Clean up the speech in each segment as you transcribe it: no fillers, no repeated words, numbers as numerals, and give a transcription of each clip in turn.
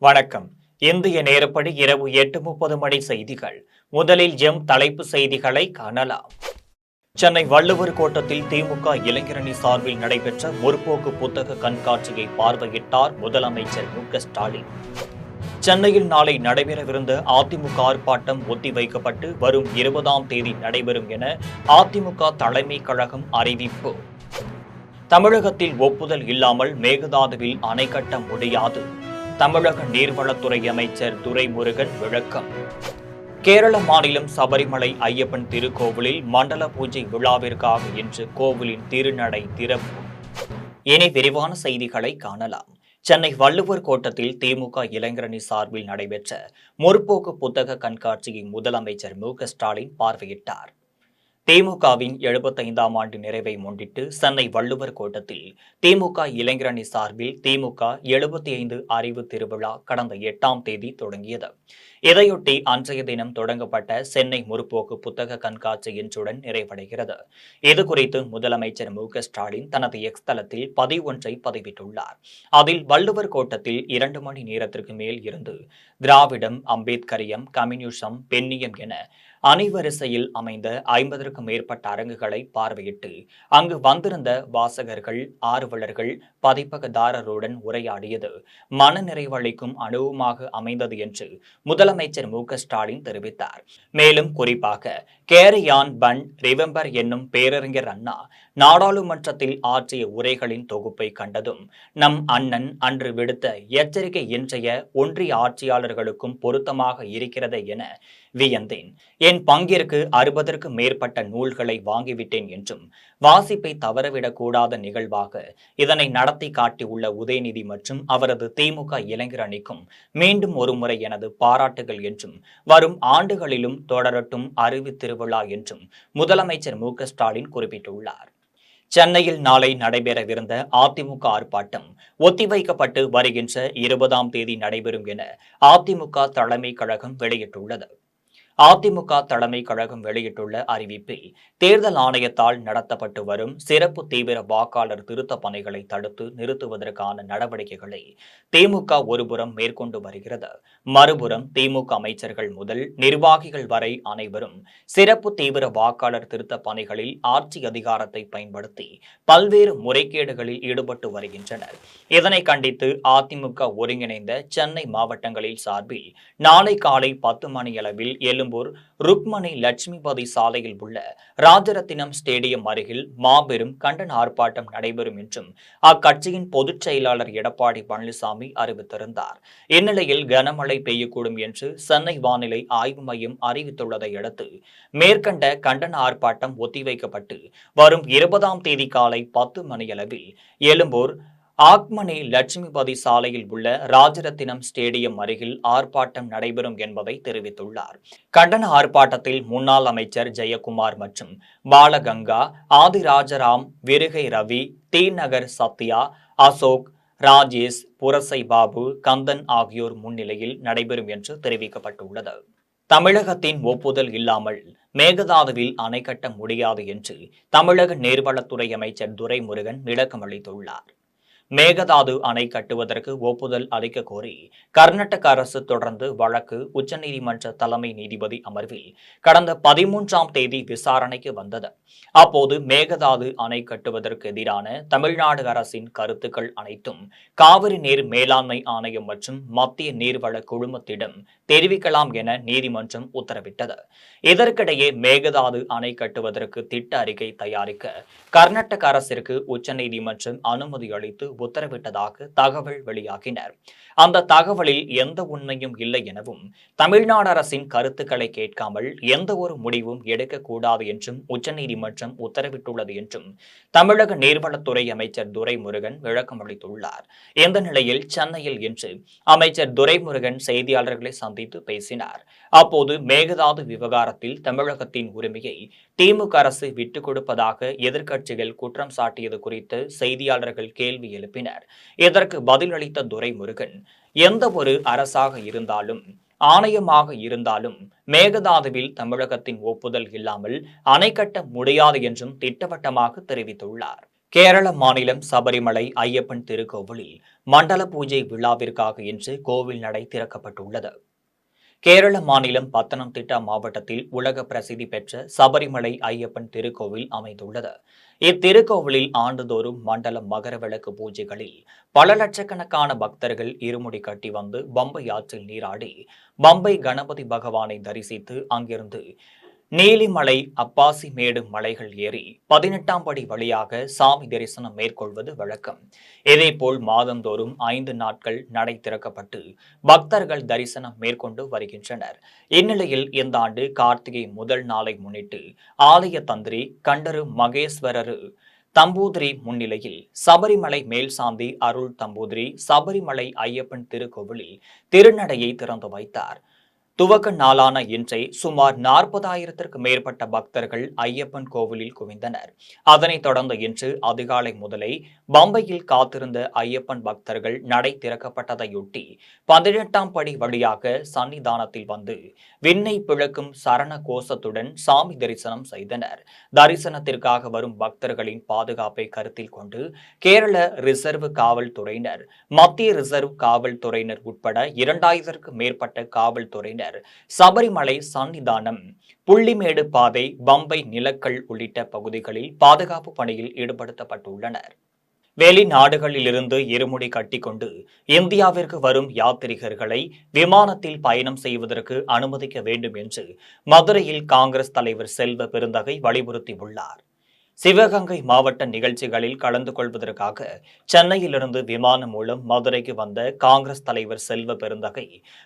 வணக்கம். இந்திய நேரப்படி இரவு 8:30 மணி செய்திகள். முதலில் தலைப்பு செய்திகளை காணலாம். சென்னை வள்ளுவர் கோட்டத்தில் திமுக இளைஞரணி சார்பில் நடைபெற்ற முற்போக்கு புத்தக கண்காட்சியை பார்வையிட்டார் முதலமைச்சர் மு.க.ஸ்டாலின். சென்னையில் நாளை நடைபெறவிருந்த அதிமுக ஆர்ப்பாட்டம் ஒத்திவைக்கப்பட்டு வரும் 20ஆம் தேதி நடைபெறும் என அதிமுக தலைமை கழகம் அறிவிப்பு. தமிழகத்தில் ஒப்புதல் இல்லாமல் மேகதாதுவில் அணை கட்ட முடியாது. தமிழக நீர்வளத்துறை அமைச்சர் துரைமுருகன் விளக்கம். கேரள மாநிலம் சபரிமலை ஐயப்பன் திருக்கோவிலில் மண்டல பூஜை விழாவிற்காக இன்று கோவிலின் திருநடை திறப்பு. இனி விரிவான செய்திகளை காணலாம். சென்னை வள்ளுவர் கோட்டத்தில் திமுக இளைஞரணி சார்பில் நடைபெற்ற முற்போக்கு புத்தக கண்காட்சியை முதலமைச்சர் மு.க.ஸ்டாலின் பார்வையிட்டார். திமுகவின் 75ஆம் ஆண்டு நிறைவை முன்னிட்டு சென்னை வள்ளுவர் கோட்டத்தில் திமுக இளைஞரணி சார்பில் திமுக 75 அறிவு திருவிழா கடந்த 8ஆம் தேதி தொடங்கியது. இதையொட்டி அன்றைய தினம் தொடங்கப்பட்ட சென்னை முற்போக்கு புத்தக கண்காட்சி இன்றுடன் நிறைவடைகிறது. இதுகுறித்து முதலமைச்சர் மு.க.ஸ்டாலின் தனது எக்ஸ் தளத்தில் பதிவொன்றை பதிவிட்டுள்ளார். அதில் வள்ளுவர் கோட்டத்தில் 2 மணி நேரத்திற்கு மேல் இருந்து திராவிடம், அம்பேத்கரியம், கம்யூனிசம், பெண்ணியம் என அணிவரிசையில் அமைந்த 50க்கும் மேற்பட்ட அரங்குகளை பார்வையிட்டு அங்கு வந்திருந்த வாசகர்கள், ஆர்வலர்கள், பதிப்பகதாரருடன் உரையாடியது மனநிறைவளிக்கும் அனுபவமாக அமைந்தது என்று முதலமைச்சர் மு.க.ஸ்டாலின் தெரிவித்தார். மேலும் குறிப்பாக கேரி ஆன் பன் ரிவெம்பர் என்னும் பேரறிஞர் அண்ணா நாடாளுமன்றத்தில் ஆற்றிய உரைகளின் தொகுப்பை கண்டதும் நம் அண்ணன் அன்று விடுத்த எச்சரிக்கை இன்றைய ஒன்றிய ஆட்சியாளர்களுக்கும் பொருத்தமாக இருக்கிறது என வியந்தேன். என் பங்கிற்கு 60க்கும் மேற்பட்ட நூல்களை வாங்கிவிட்டேன் என்றும் வாசிப்பை தவறவிடக்கூடாத நிகழ்வாக இதனை நடத்தி காட்டியுள்ள உதயநிதி மற்றும் அவரது திமுக இளைஞர் அணிக்கும் மீண்டும் ஒருமுறை எனது பாராட்டுகள் என்றும் வரும் ஆண்டுகளிலும் தொடரட்டும் அறிவு திருவிழா என்றும் முதலமைச்சர் மு.க.ஸ்டாலின் குறிப்பிட்டுள்ளார். சென்னையில் நாளை நடைபெறவிருந்த அதிமுக ஆர்ப்பாட்டம் ஒத்திவைக்கப்பட்டு வருகின்ற 20ஆம் தேதி நடைபெறும் என அதிமுக தலைமை கழகம் வெளியிட்டுள்ளது. அதிமுக தலைமை கழகம் வெளியிட்டுள்ள அறிவிப்பில் தேர்தல் ஆணையத்தால் நடத்தப்பட்டு வரும் சிறப்பு தீவிர வாக்காளர் திருத்த பணிகளை தடுத்து நிறுத்துவதற்கான நடவடிக்கைகளை திமுக ஒருபுறம் மேற்கொண்டு வருகிறது. மறுபுறம் திமுக அமைச்சர்கள் முதல் நிர்வாகிகள் வரை அனைவரும் சிறப்பு தீவிர வாக்காளர் திருத்த பணிகளில் ஆட்சி அதிகாரத்தை பயன்படுத்தி பல்வேறு முறைகேடுகளில் ஈடுபட்டு வருகின்றனர். இதனை கண்டித்து அதிமுக ஒருங்கிணைந்த சென்னை மாவட்டங்களில் சார்பில் நாளை காலை 10 மணியளவில் எழும்பூர் ருக்மணி லட்சுமிபதி சாலையில் உள்ள ராஜரத்தினம் ஸ்டேடியம் அருகில் மாபெரும் கண்டன ஆர்ப்பாட்டம் நடைபெறும் என்றும் அக்கட்சியின் பொதுச் செயலாளர் எடப்பாடி பழனிசாமி அறிவித்திருந்தார். இந்நிலையில் கனமழை பெய்யக்கூடும் என்று சென்னை வானிலை ஆய்வு மையம் அறிவித்துள்ளதை அடுத்து மேற்கண்ட கண்டன ஆர்ப்பாட்டம் ஒத்திவைக்கப்பட்டு வரும் 20ஆம் தேதி காலை 10 மணியளவில் எழும்பூர் ஆக்மணி லட்சுமிபதி சாலையில் உள்ள ராஜரத்தினம் ஸ்டேடியம் அருகில் ஆர்ப்பாட்டம் நடைபெறும் என்பதை தெரிவித்துள்ளார். கண்டன ஆர்ப்பாட்டத்தில் முன்னாள் அமைச்சர் ஜெயக்குமார் மற்றும் பாலகங்கா, ஆதிராஜராம், விருகை ரவி, தி நகர் சத்யா, அசோக், ராஜேஷ், புரசை பாபு, கந்தன் ஆகியோர் முன்னிலையில் நடைபெறும் என்று தெரிவிக்கப்பட்டுள்ளது. தமிழகத்தின் ஒப்புதல் இல்லாமல் மேகதாதுவில் அணை கட்ட முடியாது என்று தமிழக நீர்வளத்துறை அமைச்சர் துரைமுருகன் விளக்கம் அளித்துள்ளார். மேகதாது அணை கட்டுவதற்கு ஒப்புதல் அளிக்க கோரி கர்நாடக அரசு தொடர்ந்து வழக்கு உச்சநீதிமன்ற தலைமை நீதிபதி அமர்வில் கடந்த 13ஆம் தேதி விசாரணைக்கு வந்தது. அப்போது மேகதாது அணை கட்டுவதற்கு எதிரான தமிழ்நாடு அரசின் கருத்துக்கள் அனைத்தும் காவிரி நீர் மேலாண்மை ஆணையம் மற்றும் மத்திய நீர்வள குழுமத்திடம் தெரிவிக்கலாம் என நீதிமன்றம் உத்தரவிட்டது. இதற்கிடையே மேகதாது அணை கட்டுவதற்கு திட்ட அறிக்கை தயாரிக்க கர்நாடக அரசிற்கு உச்சநீதிமன்றம் அனுமதி அளித்து உத்தரவிட்டதாக தகவல் வெளியாகின. அந்த தகவலில் எந்த உண்மையும் இல்லை எனவும் தமிழ்நாடு அரசின் கருத்துக்களை கேட்காமல் எந்த ஒரு முடிவும் எடுக்கக்கூடாது என்றும் உச்சநீதிமன்றம் உத்தரவிட்டுள்ளது என்றும் தமிழக நீர்வளத்துறை அமைச்சர் துரைமுருகன் விளக்கம் அளித்துள்ளார். இந்த நிலையில் சென்னையில் இன்று அமைச்சர் துரைமுருகன் செய்தியாளர்களை சந்தித்து பேசினார். அப்போது மேகதாது விவகாரத்தில் தமிழகத்தின் உரிமையை திமுக அரசு விட்டுக் கொடுப்பதாக எதிர்க்கட்சிகள் குற்றம் சாட்டியது குறித்து செய்தியாளர்கள் கேள்வி எழுப்பினர். இதற்கு பதிலளித்த துரைமுருகன், எந்த ஒரு அரசாக இருந்தாலும் ஆணையமாக இருந்தாலும் மேகதாதுவில் தமிழகத்தின் ஒப்புதல் இல்லாமல் அணை கட்ட முடியாது என்றும் திட்டவட்டமாக தெரிவித்துள்ளார். கேரள மாநிலம் சபரிமலை ஐயப்பன் திருக்கோவிலில் மண்டல பூஜை விழாவிற்காக இன்று கோவில் நடை திறக்கப்பட்டுள்ளது. கேரள மாநிலம் பத்தனம்திட்டா மாவட்டத்தில் உலக பிரசித்தி பெற்ற சபரிமலை ஐயப்பன் திருக்கோவில் அமைந்துள்ளது. இத்திருக்கோவிலில் ஆண்டுதோறும் மண்டல மகர விளக்கு பூஜைகளில் பல லட்சக்கணக்கான பக்தர்கள் இருமுடி கட்டி வந்து பம்பை ஆற்றில் நீராடி பம்பை கணபதி பகவானை தரிசித்து அங்கிருந்து நீலிமலை அப்பாசி மேடு மலைகள் ஏறி 18ஆம் படி வழியாக சாமி தரிசனம் மேற்கொள்வது வழக்கம். இதேபோல் மாதந்தோறும் 5 நாட்கள் நடை திறக்கப்பட்டு பக்தர்கள் தரிசனம் மேற்கொண்டு வருகின்றனர். இந்நிலையில் இந்த ஆண்டு கார்த்திகை முதல் நாளை முன்னிட்டு ஆலய தந்திரி கண்டரு மகேஸ்வரரு தம்பூதிரி முன்னிலையில் சபரிமலை மேல்சாந்தி அருள் தம்பூதிரி சபரிமலை ஐயப்பன் திருக்கோவிலில் திருநடையை திறந்து வைத்தார். துவக்க நாளான இன்றை சுமார் 40,000த்திற்கு மேற்பட்ட பக்தர்கள் ஐயப்பன் கோவிலில் குவிந்தனர். அதனைத் தொடர்ந்து இன்று அதிகாலை முதலே பம்பையில் காத்திருந்த ஐயப்பன் பக்தர்கள் நடை திறக்கப்பட்டதையொட்டி 18ஆம் படி வழியாக சன்னிதானத்தில் வந்து விண்ணை பிளக்கும் சரண கோஷத்துடன் சாமி தரிசனம் செய்தனர். தரிசனத்திற்காக வரும் பக்தர்களின் பாதுகாப்பை கருத்தில் கொண்டு கேரள ரிசர்வ் காவல்துறையினர், மத்திய ரிசர்வ் காவல்துறையினர் உட்பட 2000க்கும் மேற்பட்ட காவல்துறையினர் சபரிமலை சன்னிதானம், புள்ளிமேடு பாதை, பம்பை நிலக்கல் உள்ளிட்ட பகுதிகளில் பாதுகாப்பு பணியில் ஈடுபடுத்தப்பட்டுள்ளனர். வெளிநாடுகளிலிருந்து இருமுடி கட்டிக்கொண்டு இந்தியாவிற்கு வரும் யாத்ரீகர்களை விமானத்தில் பயணம் செய்வதற்கு அனுமதிக்க வேண்டும் என்று மதுரையில் காங்கிரஸ் தலைவர் செல்வ பெருந்தகை வலியுறுத்தியுள்ளார். சிவகங்கை மாவட்ட நிகழ்ச்சிகளில் கலந்து கொள்வதற்காக சென்னையிலிருந்து விமானம் மூலம் மதுரைக்கு வந்த காங்கிரஸ் தலைவர் செல்வ பெருந்தகை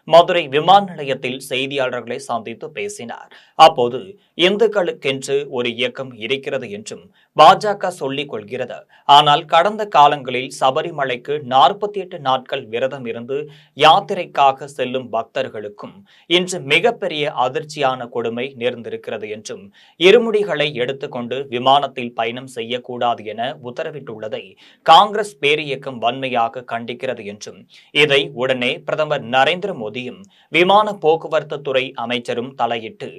மதுரை விமான நிலையத்தில் செய்தியாளர்களை சந்தித்து பேசினார். அப்போது இந்துக்களுக்கென்று ஒரு இயக்கம் இருக்கிறது என்றும் பாஜக சொல்லிக் கொள்கிறது. ஆனால் கடந்த காலங்களில் சபரிமலைக்கு 48 நாட்கள் விரதம் இருந்து யாத்திரைக்காக செல்லும் பக்தர்களுக்கும் இன்று மிகப்பெரிய அதிர்ச்சியான கொடுமை நேர்ந்திருக்கிறது என்றும் இருமுடிகளை எடுத்துக்கொண்டு விமானத்தில் பயணம் செய்யக்கூடாது என உத்தரவிட்டுள்ளதை காங்கிரஸ் பேரியக்கம் வன்மையாக கண்டிக்கிறது என்றும் இதை உடனே பிரதமர் நரேந்திர மோடியும் விமான போக்குவரத்து துறை அமைச்சரும் தலையிட்டு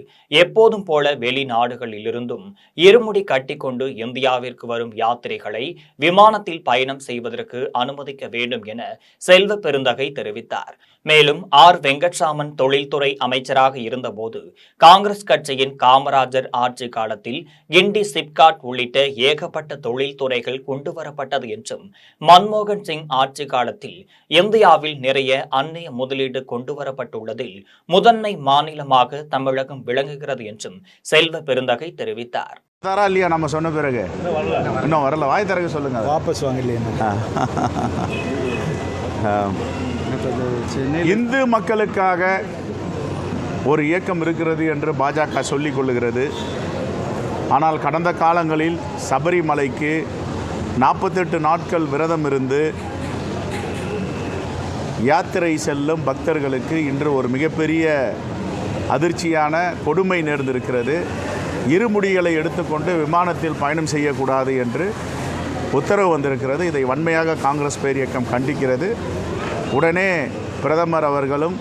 எப்போதும் போல வெளிநாடுகளிலிருந்தும் இருமுடி கட்டிக்கொண்டு இந்தியாவிற்கு வரும் யாத்திரைகளை விமானத்தில் பயணம் செய்வதற்கு அனுமதிக்க வேண்டும் என செல்வ பெருந்தகை தெரிவித்தார். மேலும் வெங்கட்ராமன் தொழில்துறை அமைச்சராக இருந்தபோது காங்கிரஸ் கட்சியின் காமராஜர் ஆட்சி காலத்தில் கிண்டி சிப்காட் உள்ளிட்ட ஏகப்பட்ட தொழில்துறைகள் கொண்டுவரப்பட்டது என்றும் மன்மோகன் சிங் ஆட்சி காலத்தில் இந்தியாவில் நிறைய அந்நிய முதலீடு கொண்டுவரப்பட்டுள்ளதில் முதன்மை மாநிலமாக தமிழகம் விளங்குகிறது என்றும் செல்வ பெருந்தகை தெரிவித்தார். இல்லையா நம்ம சொன்ன பிறகு இன்னும் வரல, வாய் திறக்க சொல்லுங்க, வாபஸ் வாங்கலையா? இந்து மக்களுக்காக ஒரு இயக்கம் இருக்கிறது என்று பாஜக சொல்லிக் கொள்ளுகிறது. ஆனால் கடந்த காலங்களில் சபரிமலைக்கு 48 நாட்கள் விரதம் இருந்து யாத்திரை செல்லும் பக்தர்களுக்கு இன்று ஒரு மிகப்பெரிய அதிர்ச்சியான கொடுமை நேர்ந்திருக்கிறது. இருமுடிகளை எடுத்துக்கொண்டு விமானத்தில் பயணம் செய்யக்கூடாது என்று உத்தரவு வந்திருக்கிறது. இதை வன்மையாக காங்கிரஸ் பேரியக்கம் கண்டிக்கிறது. உடனே பிரதமர் அவர்களும்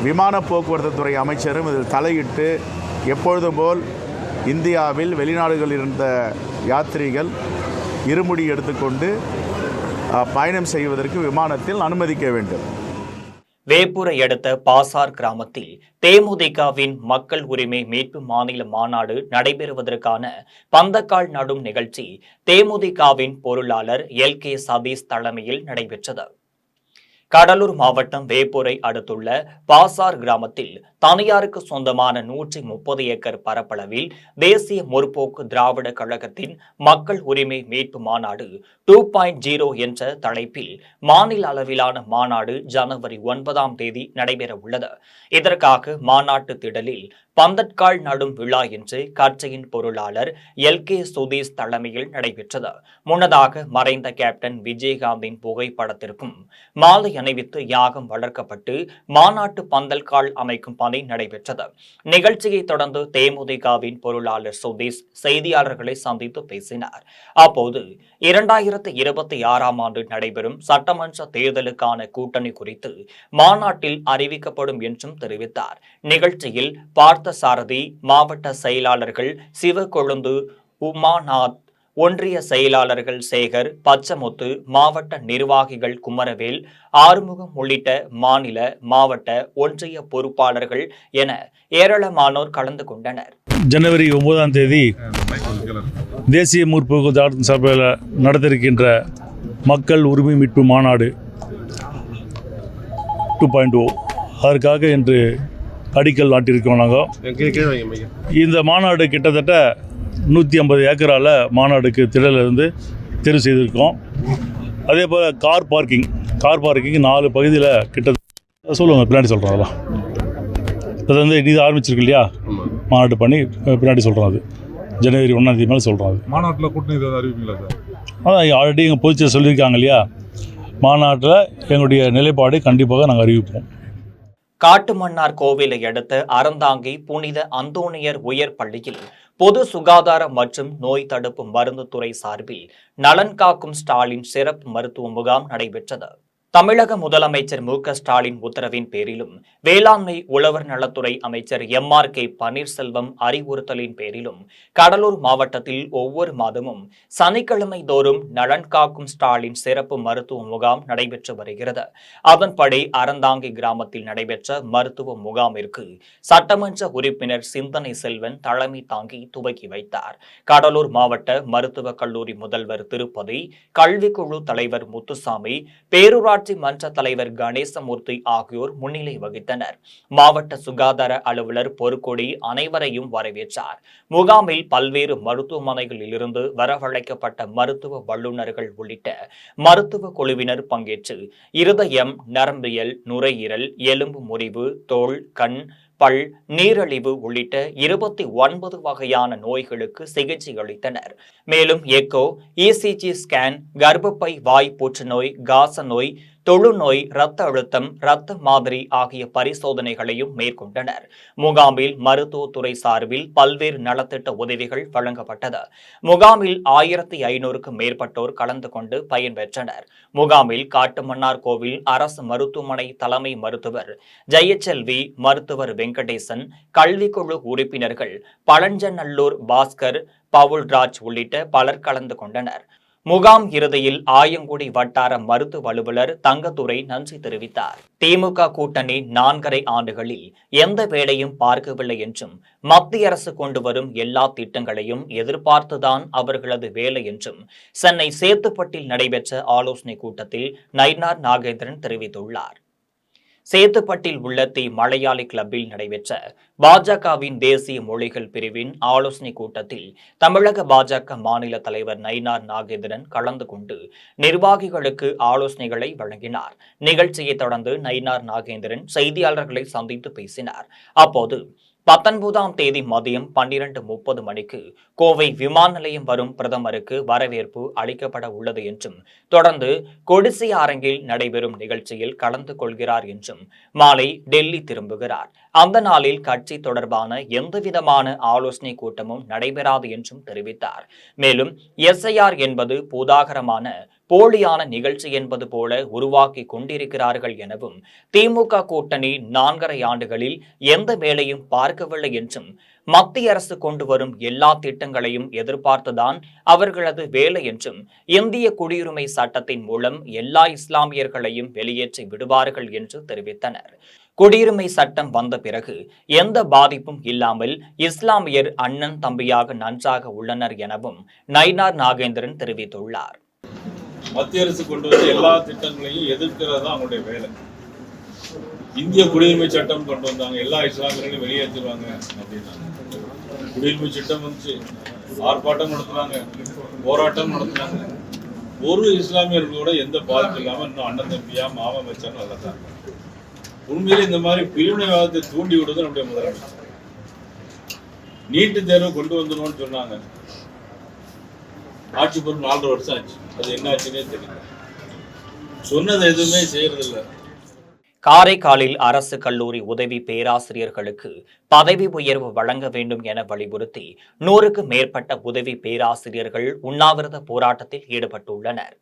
விமான போக்குவரத்து துறை அமைச்சரும் இதில் தலையிட்டு எப்பொழுதும் போல் இந்தியாவில் வெளிநாடுகளில் இருந்த யாத்ரீகள் இருமுடி எடுத்துக்கொண்டு பயணம் செய்வதற்கு விமானத்தில் அனுமதிக்க வேண்டும். வேப்பூரை அடுத்த பாசார் கிராமத்தில் தேமுதிகவின் மக்கள் உரிமை மீட்பு மாநில மாநாடு நடைபெறுவதற்கான பந்தக்கால் நடும் நிகழ்ச்சி தேமுதிகவின் பொருளாளர் LK சதீஷ் தலைமையில் நடைபெற்றது. கடலூர் மாவட்டம் வேப்பூரை அடுத்துள்ள பாசார் கிராமத்தில் தனியாருக்கு சொந்தமான 130 ஏக்கர் பரப்பளவில் தேசிய முற்போக்கு திராவிட கழகத்தின் மக்கள் உரிமை மீட்பு மாநாடு 2.0 என்ற தலைப்பில் மாநில அளவிலான மாநாடு ஜனவரி 9ஆம் தேதி நடைபெற உள்ளது. இதற்காக மாநாட்டு திடலில் பந்தக்கால் நடும் விழா என்று கட்சியின் பொருளாளர் LK சுதீஷ் தலைமையில் நடைபெற்றது. முன்னதாக மறைந்த கேப்டன் விஜயகாந்தின் புகைப்படத்திற்கும் மாலை அணிவித்து யாகம் வளர்க்கப்பட்டு மாநாட்டு பந்தல்கால் அமைக்கும் பணி நடைபெற்றது. நிகழ்ச்சியை தொடர்ந்து தேமுதிகவின் பொருளாளர் சுதீஷ் செய்தியாளர்களை சந்தித்து பேசினார். அப்போது 2026ஆம் ஆண்டு நடைபெறும் சட்டமன்ற தேர்தலுக்கான கூட்டணி குறித்து மாநாட்டில் அறிவிக்கப்படும் என்றும் தெரிவித்தார். நிகழ்ச்சியில் பார்த்த சாரதி, மாவட்ட செயலாளர்கள் சிவக்கொழுந்து, உமாநாத், ஒன்றிய செயலாளர்கள் சேகர், பச்சமுத்து, மாவட்ட நிர்வாகிகள் குமரவேல், ஆறுமுகம் உள்ளிட்ட மாநில, மாவட்ட, ஒன்றிய பொறுப்பாளர்கள் என ஏராளமானோர் கலந்து கொண்டனர். ஜனவரி 9ஆம் தேதி தேசிய முற்போக்கு சபையில் நடத்திருக்கின்ற மக்கள் உரிமை மீட்பு மாநாடு 2.0 அதற்காக இன்று அடிக்கல் நாட்டியிருக்கோம். நாங்கள் இந்த மாநாடு கிட்டத்தட்ட 150 ஏக்கரால் மாநாடுக்கு திடலிருந்து தெரிவு செய்திருக்கோம். அதே போல் கார் பார்க்கிங் 4 பகுதியில் கிட்டத்தட்ட சொல்லுவாங்க, பின்னாடி சொல்கிறோம். அதெல்லாம் அது வந்து இது ஆரம்பிச்சிருக்கு இல்லையா, மாநாடு பண்ணி பின்னாடி சொல்கிறோம். அது ஜனவரி 1ஆம் தேதி மேலே சொல்கிறோம். அது மாநாட்டில் கூட்டணி அறிவிப்பீங்களா சார்? அதான் ஆல்ரெடி எங்கள் பொதுச்செயலர் சொல்லியிருக்காங்க இல்லையா, மாநாட்டில் எங்களுடைய நிலைப்பாடு கண்டிப்பாக நாங்கள் அறிவிப்போம். காட்டுமன்னார் கோவிலை அடுத்த அறந்தாங்கி புனித அந்தோணியர் உயர் பள்ளியில் பொது சுகாதார மற்றும் நோய் தடுப்பு மருந்து துறை சார்பில் நலன் காக்கும் ஸ்டாலின் சிறப்பு மருத்துவ முகாம் நடைபெற்றது. தமிழக முதலமைச்சர் மு.க. ஸ்டாலின் உத்தரவின் பேரிலும் வேளாண்மை உழவர் நலத்துறை அமைச்சர் எம்.ஆர்.கே. பன்னீர்செல்வம் அறிவுறுத்தலின் பேரிலும் கடலூர் மாவட்டத்தில் ஒவ்வொரு மாதமும் சனிக்கிழமை தோறும் நலன் காக்கும் ஸ்டாலின் சிறப்பு மருத்துவ முகாம் நடைபெற்று வருகிறது. அதன்படி அறந்தாங்கி கிராமத்தில் நடைபெற்ற மருத்துவ முகாமிற்கு சட்டமன்ற உறுப்பினர் சிந்தனை செல்வன் தலைமை தாங்கி துவக்கி வைத்தார். கடலூர் மாவட்ட மருத்துவக் கல்லூரி முதல்வர் திருப்பதி, கல்விக்குழு தலைவர் முத்துசாமி, பேரூராட்சி மன்ற தலைவர் கணேசமூர்த்தி ஆகியோர் முன்னிலை வகித்தனர். மாவட்ட சுகாதார அலுவலர் பொறுக்கொடி அனைவரையும் வரவேற்றார். முகாமில் பல்வேறு மருத்துவமனைகளில் இருந்து வரவழைக்கப்பட்ட மருத்துவ வல்லுநர்கள் உள்ளிட்ட மருத்துவ குழுவினர் பங்கேற்று இருதயம், நரம்பியல், நுரையீரல், எலும்பு முறிவு, தோல், கண், பல், நீரிழிவு உள்ளிட்ட 29 வகையான நோய்களுக்கு சிகிச்சை அளித்தனர். மேலும் எக்கோ, இசிஜி ஸ்கேன், கர்ப்பப்பை வாய் புற்றுநோய், காச நோய், தொழுநோய், இரத்த அழுத்தம், இரத்த மாதிரி ஆகிய பரிசோதனைகளையும் மேற்கொண்டனர். முகாமில் மருத்துவத்துறை சார்பில் பல்வேறு நலத்திட்ட உதவிகள் வழங்கப்பட்டது. முகாமில் 1500க்கும் மேற்பட்டோர் கலந்து கொண்டு பயன்பெற்றனர். முகாமில் காட்டுமன்னார் கோவில் அரசு மருத்துவமனை தலைமை மருத்துவர் ஜெயச்செல்வி, மருத்துவர் வெங்கடேசன், கல்விக்குழு உறுப்பினர்கள் பழஞ்சநல்லூர் பாஸ்கர், பவுல்ராஜ் உள்ளிட்ட பலர் கலந்து கொண்டனர். முகாம் இறுதியில் ஆயங்குடி வட்டார மருத்துவ அலுவலர் தங்கத்துரை நன்றி தெரிவித்தார். திமுக கூட்டணி 4.5 ஆண்டுகளில் எந்த வேலையும் பார்க்கவில்லை என்றும் மத்திய அரசு கொண்டு வரும் எல்லா திட்டங்களையும் எதிர்பார்த்துதான் அவர்களது வேலை என்றும் சென்னை சேத்துப்பட்டில் நடைபெற்ற ஆலோசனை கூட்டத்தில் நயினார் நாகேந்திரன் தெரிவித்துள்ளார். சேத்துப்பட்டில் உள்ள தி மலையாளி கிளப்பில் நடைபெற்ற பாஜகவின் தேசிய மொழிகள் பிரிவின் ஆலோசனை கூட்டத்தில் தமிழக பாஜக மாநில தலைவர் நயினார் நாகேந்திரன் கலந்து கொண்டு நிர்வாகிகளுக்கு ஆலோசனைகளை வழங்கினார். நிகழ்ச்சியை தொடர்ந்து நயினார் நாகேந்திரன் செய்தியாளர்களை சந்தித்து பேசினார். அப்போது 19ஆம் தேதி மதியம் 12:30 மணிக்கு கோவை விமான நிலையம் வரும் பிரதமருக்கு வரவேற்பு அளிக்கப்பட உள்ளது என்றும், தொடர்ந்து கொடிசிய அரங்கில் நடைபெறும் நிகழ்ச்சியில் கலந்து கொள்கிறார் என்றும், மாலை டெல்லி திரும்புகிறார். அந்த நாளில் கட்சி தொடர்பான எந்தவிதமான ஆலோசனை கூட்டமும் நடைபெறாது என்றும் தெரிவித்தார். மேலும் எஸ்ஐஆர் என்பது பூதாகரமான போலியான நிகழ்ச்சி என்பது போல உருவாக்கி கொண்டிருக்கிறார்கள் எனவும், திமுக கூட்டணி 4.5 ஆண்டுகளில் எந்த வேலையும் பார்க்கவில்லை என்றும், மத்திய அரசு கொண்டு வரும் எல்லா திட்டங்களையும் எதிர்பார்த்துதான் அவர்களது வேலை என்றும், இந்திய குடியுரிமை சட்டத்தின் மூலம் எல்லா இஸ்லாமியர்களையும் வெளியேற்றி விடுவார்கள் என்று தெரிவித்தனர். குடியுரிமை சட்டம் வந்த பிறகு எந்த பாதிப்பும் இல்லாமல் இஸ்லாமியர் அண்ணன் தம்பியாக நன்றாக உள்ளனர் எனவும் நயினார் நாகேந்திரன் தெரிவித்துள்ளார். மத்திய அரசு கொண்டு வந்த எல்லா திட்டங்களையும் எதிர்க்கிறது தான் அவங்களுடைய வேலை. இந்திய குடியுரிமை சட்டம் கொண்டு வந்தாங்க, எல்லா இஸ்லாமியர்களையும் வெளியேற்றுவாங்க அப்படின்னா. குடியுரிமை சட்டம் வந்துச்சு, ஆர்ப்பாட்டம் நடத்துனாங்க, போராட்டம் நடத்துனாங்க. ஒரு இஸ்லாமியர்களோட எந்த பாதிப்பு இல்லாமல் இன்னும் அண்ணன் தம்பியா மாமன் வச்சாலும் நல்லா தான். உண்மையிலே இந்த மாதிரி பிரிவினைவாதத்தை தூண்டி விடுவது நம்முடைய முதலமைச்சர். நீட்டு தேர்வு கொண்டு வந்துடணும்னு சொன்னாங்க, ஆட்சி பொறுப்பு 4 வருஷம் ஆச்சு, அது என்ன ஆச்சுன்னே தெரியல. சொன்னது எதுவுமே செய்யறதில்லை. காரைக்காலில் அரசு கல்லூரி உதவி பேராசிரியர்களுக்கு பதவி உயர்வு வழங்க வேண்டும் என வலியுறுத்தி 100க்கும் மேற்பட்ட உதவி பேராசிரியர்கள் உண்ணாவிரத போராட்டத்தில் ஈடுபட்டுள்ளனர்.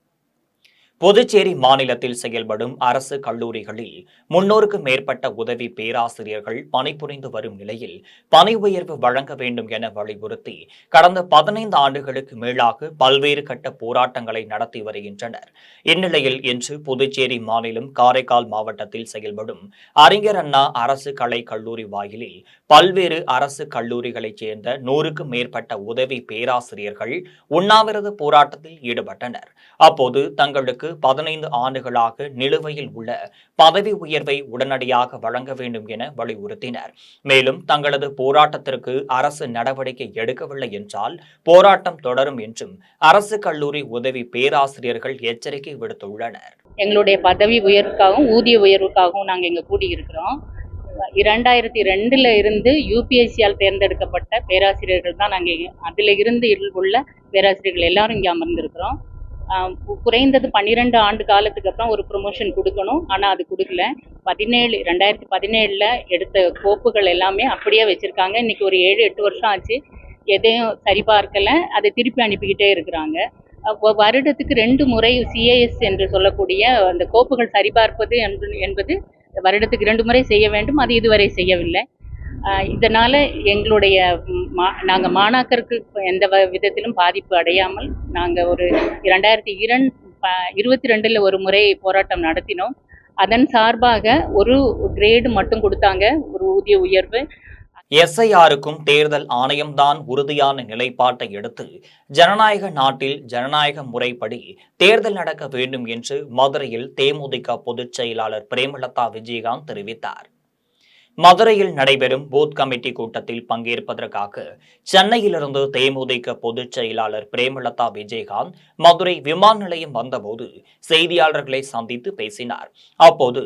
புதுச்சேரி மாநிலத்தில் செயல்படும் அரசு கல்லூரிகளில் 300க்கும் மேற்பட்ட உதவி பேராசிரியர்கள் பணிபுரிந்து வரும் நிலையில் பணி உயர்வு வழங்க வேண்டும் என வலியுறுத்தி கடந்த 15 ஆண்டுகளுக்கு மேலாக பல்வேறு கட்ட போராட்டங்களை நடத்தி வருகின்றனர். இந்நிலையில் இன்று புதுச்சேரி மாநிலம் காரைக்கால் மாவட்டத்தில் செயல்படும் அறிஞர் அண்ணா அரசு கலை கல்லூரி வாயிலில் பல்வேறு அரசு கல்லூரிகளைச் சேர்ந்த 100க்கும் மேற்பட்ட உதவி பேராசிரியர்கள் உண்ணாவிரத போராட்டத்தில் ஈடுபட்டனர். அப்போது தங்களுக்கு 15 ஆண்டுகளாக நிலுவையில் உள்ள பதவி உயர்வை உடனடியாக வழங்க வேண்டும் என வலியுறுத்தினர். மேலும் தங்களது போராட்டத்திற்கு அரசு நடவடிக்கை எடுக்கவில்லை என்றால் போராட்டம் தொடரும் என்றும் அரசு கல்லூரி உதவி பேராசிரியர்கள் எச்சரிக்கை விடுத்துள்ளனர். எங்களுடைய பதவி உயர்வுக்காகவும் ஊதிய உயர்வுக்காகவும் நாங்கள் இங்கே கூடியிருக்கிறோம். 2002 இருந்து யூபிஎஸ்சியால் தேர்ந்தெடுக்கப்பட்ட பேராசிரியர்கள் தான் நாங்கள் அதில் இருந்து உள்ள பேராசிரியர்கள் எல்லாரும் இங்கே அமர்ந்திருக்கிறோம். குறைந்தது 12 ஆண்டு காலத்துக்கு அப்புறம் ஒரு ப்ரொமோஷன் கொடுக்கணும். ஆனால் அது கொடுக்கல. 2017 எடுத்த கோப்புகள் எல்லாமே அப்படியே வச்சுருக்காங்க. இன்றைக்கி ஒரு 7-8 வருஷம் ஆச்சு. எதையும் சரிபார்க்கலை. அதை திருப்பி அனுப்பிக்கிட்டே இருக்கிறாங்க. வருடத்துக்கு 2 முறை சிஏஎஸ் என்று சொல்லக்கூடிய அந்த கோப்புகள் சரிபார்ப்பது என்பது வருடத்துக்கு 2 முறை செய்ய வேண்டும். அது இதுவரை செய்யவில்லை. இதனால் எங்களுடைய நாங்கள் மாணாக்கருக்கு எந்த விதத்திலும் பாதிப்பு அடையாமல் நாங்கள் ஒரு 2022 ஒரு முறை போராட்டம் நடத்தினோம். அதன் சார்பாக ஒரு கிரேடு மட்டும் கொடுத்தாங்க, ஒரு ஊதிய உயர்வு. எஸ்ஐஆருக்கும் தேர்தல் ஆணையம்தான் உறுதியான நிலைப்பாட்டை எடுத்து ஜனநாயக நாட்டில் ஜனநாயக முறைப்படி தேர்தல் நடக்க வேண்டும் என்று மதுரையில் தேமுதிக பொதுச் செயலாளர் பிரேமலதா விஜயகாந்த் தெரிவித்தார். மதுரையில் நடைபெறும் பூத் கமிட்டி கூட்டத்தில் பங்கேற்பதற்காக சென்னையிலிருந்து தேமுதிக பொதுச் செயலாளர் பிரேமலதா விஜயகாந்த் மதுரை விமான நிலையம் வந்தபோது செய்தியாளர்களை சந்தித்து பேசினார். அப்போது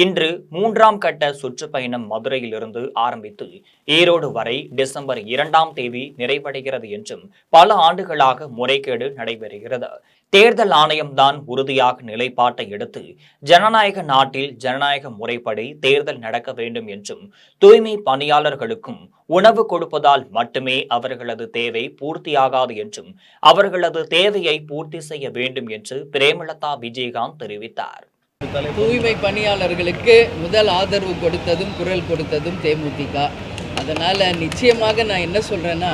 இன்று 3ஆம் கட்ட சுற்றுப்பயணம் மதுரையிலிருந்து ஆரம்பித்து ஈரோடு வரை டிசம்பர் 2ஆம் தேதி நிறைவடைகிறது என்றும் பல ஆண்டுகளாக முறைகேடு நடைபெறுகிறது. தேர்தல் ஆணையம்தான் உறுதியாக நிலைப்பாட்டை எடுத்து ஜனநாயக நாட்டில் ஜனநாயக முறைப்படி தேர்தல் நடக்க வேண்டும் என்றும் தூய்மை பணியாளர்களுக்கும் உணவு கொடுப்பதால் மட்டுமே அவர்களது தேவை பூர்த்தியாகாது என்றும் அவர்களது தேவையை பூர்த்தி செய்ய வேண்டும் என்று பிரேமலதா விஜயகாந்த் தெரிவித்தார். தூய்மை பணியாளர்களுக்கு முதல் ஆதரவு கொடுத்ததும் குரல் கொடுத்ததும் தேமுதிக. அதனால் நிச்சயமாக நான் என்ன சொல்கிறேன்னா,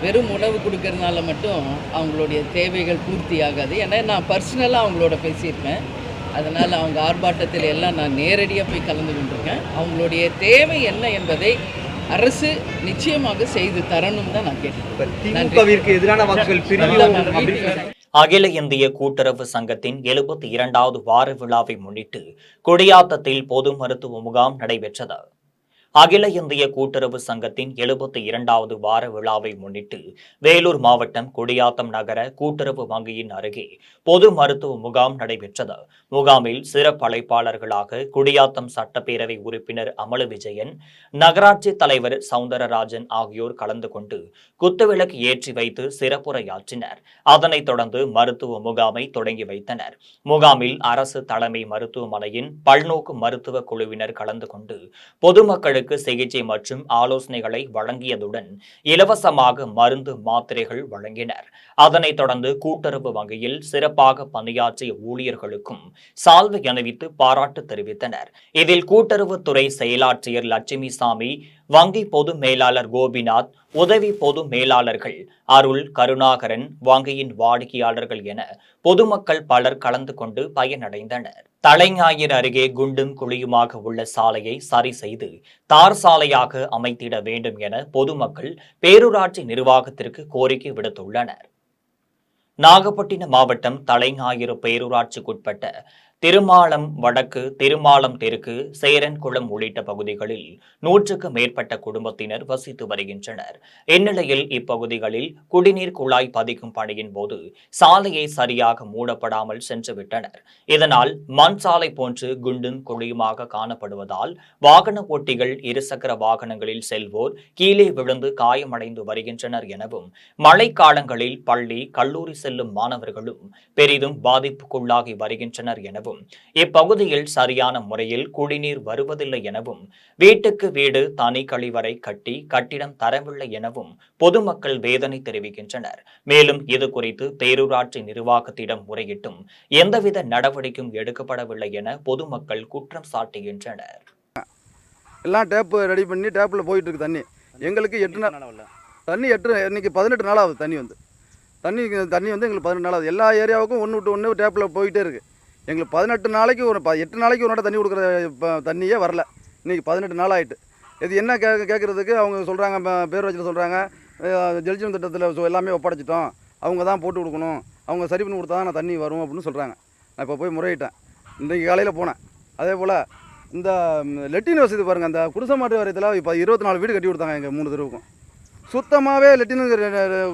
வெறும் உணவு கொடுக்கறதுனால மட்டும் அவங்களுடைய தேவைகள் பூர்த்தி ஆகாது. ஏன்னா நான் பர்சனலாக அவங்களோட பேசியிருக்கேன். அதனால் அவங்க ஆர்ப்பாட்டத்தில் எல்லாம் நான் நேரடியாக போய் கலந்து கொண்டிருக்கேன். அவங்களுடைய தேவை என்ன என்பதை அரசு நிச்சயமாக செய்து தரணும் தான் நான் கேட்டேன். அகில இந்திய கூட்டுறவு சங்கத்தின் 72வது வார விழாவை முன்னிட்டு குடியாத்தத்தில் பொது மருத்துவ முகாம் நடைபெற்றது. அகில இந்திய கூட்டுறவு சங்கத்தின் 72வது வார விழாவை முன்னிட்டு வேலூர் மாவட்டம் குடியாத்தம் நகர கூட்டுறவு வங்கியின் அருகே பொது மருத்துவ முகாம் நடைபெற்றது. முகாமில் சிறப்பு அழைப்பாளர்களாக குடியாத்தம் சட்டப்பேரவை உறுப்பினர் அமல விஜயன், நகராட்சி தலைவர் சவுந்தரராஜன் ஆகியோர் கலந்து கொண்டு குத்துவிளக்கு ஏற்றி வைத்து சிறப்புரையாற்றினர். அதனைத் தொடர்ந்து மருத்துவ முகாமை தொடங்கி வைத்தனர். முகாமில் அரசு தலைமை மருத்துவமனையின் பல்நோக்கு மருத்துவ குழுவினர் கலந்து கொண்டு பொதுமக்களுக்கு சிகிச்சை மற்றும் ஆலோசனைகளை வழங்கியதுடன் இலவசமாக மருந்து மாத்திரைகள் வழங்கினர். அதனைத் தொடர்ந்து கூட்டுறவு வங்கியில் சிறப்பாக பணியாற்றிய ஊழியர்களுக்கும் சால்வை அணிவித்து பாராட்டு தெரிவித்தனர். இதில் கூட்டுறவுத்துறை செயலாட்சியர் லட்சுமி சாமி, வங்கி பொது மேலாளர் கோபிநாத், உதவி பொது மேலாளர்கள் அருள், கருணாகரன், வங்கியின் வாடிக்கையாளர்கள் என பொதுமக்கள் பலர் கலந்து கொண்டு பயனடைந்தனர். தலைஞாயிறு அருகே குண்டும் குழியுமாக உள்ள சாலையை சரி செய்து தார் சாலையாக அமைத்திட வேண்டும் என பொதுமக்கள் பேரூராட்சி நிர்வாகத்திற்கு கோரிக்கை விடுத்துள்ளனர். நாகப்பட்டினம் மாவட்டம் தலைஞாயிறு பேரூராட்சிக்குட்பட்ட திருமாலம் வடக்கு, திருமாலம் தெற்கு, சேரன்குளம் உள்ளிட்ட பகுதிகளில் 100க்கும் மேற்பட்ட குடும்பத்தினர் வசித்து வருகின்றனர். இந்நிலையில் இப்பகுதிகளில் குடிநீர் குழாய் பதிக்கும் பணியின் போது சாலையை சரியாக மூடப்படாமல் சென்றுவிட்டனர். இதனால் மண் சாலை போன்று குண்டும் குழியுமாக காணப்படுவதால் வாகன ஓட்டிகள், இருசக்கர வாகனங்களில் செல்வோர் கீழே விழுந்து காயமடைந்து வருகின்றனர் எனவும் மழைக்காலங்களில் பள்ளி, கல்லூரி செல்லும் மாணவர்களும் பெரிதும் பாதிப்புக்குள்ளாகி வருகின்றனர் எனவும் எனவும் இப்பகுதியில் சரியான முறையில் குடிநீர் வருவதில்லை எனவும் வீட்டுக்கு வீடு தனி கழிவறை கட்டி கட்டிடம் தரவில்லை எனவும் பொதுமக்கள் வேதனை தெரிவிக்கின்றனர். மேலும் இது குறித்து பேரூராட்சி நிர்வாகத்திடம் முறையிட்டும் எந்தவித நடவடிக்கையும் எடுக்கப்படவில்லை என பொதுமக்கள் குற்றம் சாட்டுகின்றனர். எல்லாம் டேப்பு ரெடி பண்ணி டேப்பில் போயிட்டு இருக்கு தண்ணி. எங்களுக்கு 8 நாள் தண்ணி இன்னைக்கு 18 நாள் ஆகுது. தண்ணி வந்து எங்களுக்கு 18 நாள் ஆகுது. எல்லா ஏரியாவுக்கும் ஒன்று விட்டு ஒன்று டேப்பில் போயிட்டே இருக்குது. எங்களுக்கு 18 நாளைக்கு 8 நாளைக்கு ஒரு தண்ணி கொடுக்குற தண்ணியே வரல. இன்றைக்கி 18 நாள் ஆகிட்டு. இது என்ன கேட்குறதுக்கு அவங்க சொல்கிறாங்க, பேரூராட்சியில் சொல்கிறாங்க, ஜல்ஜீவன் திட்டத்தில் எல்லாமே ஒப்படைச்சிட்டோம், அவங்க தான் போட்டு கொடுக்கணும், அவங்க சரி பண்ணி கொடுத்தா தான் நான் தண்ணி வரும் அப்படின்னு சொல்கிறாங்க. நான் இப்போ போய் முறையிட்டேன். இன்றைக்கி காலையில் போனேன். அதே போல் இந்த லெட்டின் வசதி பாருங்கள், அந்த குடிசை மாட்டு வாரியத்தில் இப்போ 24 வீடு கட்டி கொடுத்தாங்க. எங்கள் 3 தெருவுக்கும் சுத்தமாகவே லெட்டின்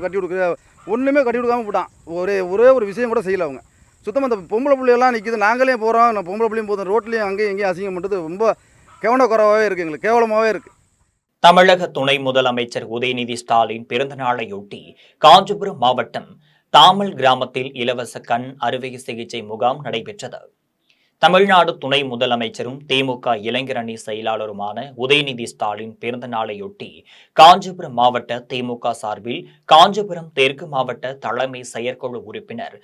கட்டி கொடுக்குற ஒன்றுமே கட்டி கொடுக்காம போட்டான். ஒரே ஒரு விஷயம் கூட செய்யலை அவங்க. சுத்தமாக இந்த பொம்பளை பிள்ளையெல்லாம் நிற்கிது. நாங்களே போகிறோம், நான் பொம்பளை பிள்ளையும் போதும், ரோட்லேயும் அங்கேயும் எங்கேயும் அசிங்கம் பண்ணுறது ரொம்ப கவனக்குறைவாகவே இருக்குது. எங்களுக்கு கேவலமாகவே இருக்குது. தமிழக துணை முதலமைச்சர் உதயநிதி ஸ்டாலின் பிறந்த நாளையொட்டி காஞ்சிபுரம் மாவட்டம் தாமல் கிராமத்தில் இலவச கண் அறுவை சிகிச்சை முகாம் நடைபெற்றது. தமிழ்நாடு துணை முதலமைச்சரும் திமுக இளைஞரணி செயலாளருமான உதயநிதி ஸ்டாலின் பிறந்த நாளையொட்டி காஞ்சிபுரம் மாவட்ட திமுக சார்பில் காஞ்சிபுரம் தெற்கு மாவட்ட தலைமை செயற்குழு உறுப்பினர்